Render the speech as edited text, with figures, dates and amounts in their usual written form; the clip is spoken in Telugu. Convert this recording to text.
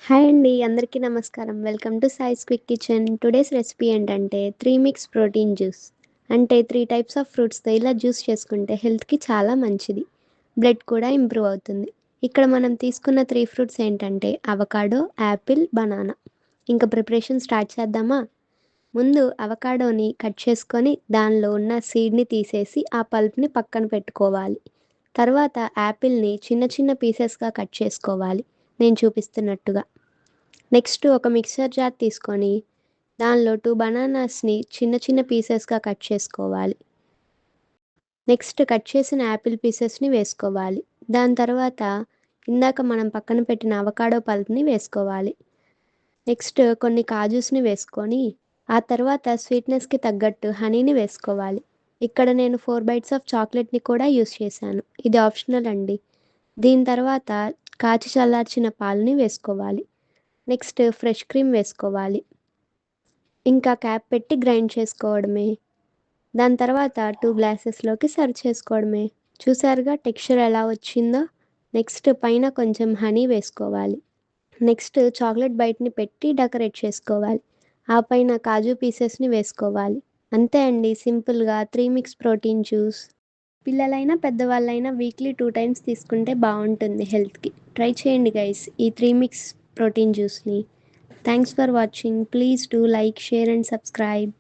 హాయ్ అండి. అందరికీ నమస్కారం. Welcome to Sai's quick kitchen. Today's recipe ఏంటంటే 3 మిక్స్ ప్రోటీన్ జ్యూస్. అంటే 3 టైప్స్ ఆఫ్ ఫ్రూట్స్‌తో ఇలా జ్యూస్ చేసుకుంటే హెల్త్‌కి చాలా మంచిది. బ్లడ్ కూడా ఇంప్రూవ్ అవుతుంది. ఇక్కడ మనం తీసుకున్న 3 ఫ్రూట్స్ ఏంటంటే అవకాడో, యాపిల్, బనానా. ఇంకా ప్రిపరేషన్ స్టార్ట్ చేద్దామా? ముందు అవకాడోని కట్ చేసుకొని దానిలో ఉన్న సీడ్‌ని తీసేసి ఆ పల్ప్‌ని పక్కన పెట్టుకోవాలి. తర్వాత యాపిల్‌ని చిన్న చిన్న పీసెస్‌గా కట్ చేసుకోవాలి. నేను చూపిస్తున్నట్టుగా. నెక్స్ట్ ఒక మిక్సర్ జార్ తీసుకొని దానిలో 2 బనానాస్‌ని చిన్న చిన్న పీసెస్‌గా కట్ చేసుకోవాలి. నెక్స్ట్ కట్ చేసిన యాపిల్ పీసెస్‌ని వేసుకోవాలి. దాని తర్వాత ఇందాక మనం పక్కన పెట్టిన అవకాడో పల్ప్‌ని వేసుకోవాలి. నెక్స్ట్ కొన్ని కాజూస్‌ని వేసుకొని ఆ తర్వాత స్వీట్‌నెస్‌కి తగ్గట్టు హనీని వేసుకోవాలి. ఇక్కడ నేను 4 బైట్స్ ఆఫ్ చాక్లెట్‌ని కూడా యూజ్ చేశాను. ఇది ఆప్షనల్ అండి. దీని తర్వాత కాచి చల్లార్చిన పాలని వేసుకోవాలి. నెక్స్ట్ ఫ్రెష్ క్రీమ్ వేసుకోవాలి. ఇంకా క్యాప్ పెట్టి గ్రైండ్ చేసుకోవడమే. దాని తర్వాత 2 గ్లాసెస్‌లోకి సర్వ్ చేసుకోవడమే. చూసారుగా టెక్స్చర్ ఎలా వచ్చిందో? నెక్స్ట్ పైన కొంచెం హనీ వేసుకోవాలి. నెక్స్ట్ చాక్లెట్ బైట్‌ని పెట్టి డెకరేట్ చేసుకోవాలి. ఆ పైన కాజు పీసెస్‌ని వేసుకోవాలి. అంతే అండి సింపుల్‌గా 3 మిక్స్ ప్రోటీన్ జ్యూస్. పిల్లలైనా, పెద్దవాళ్ళైనా వీక్లీ 2 టైమ్స్ తీసుకుంటే బావుంటుంది హెల్త్‌కి. ట్రై చేయండి గైస్ ఈ 3 మిక్స్ ప్రోటీన్ జ్యూస్‌ని. Thanks for watching. Please do like, share and subscribe.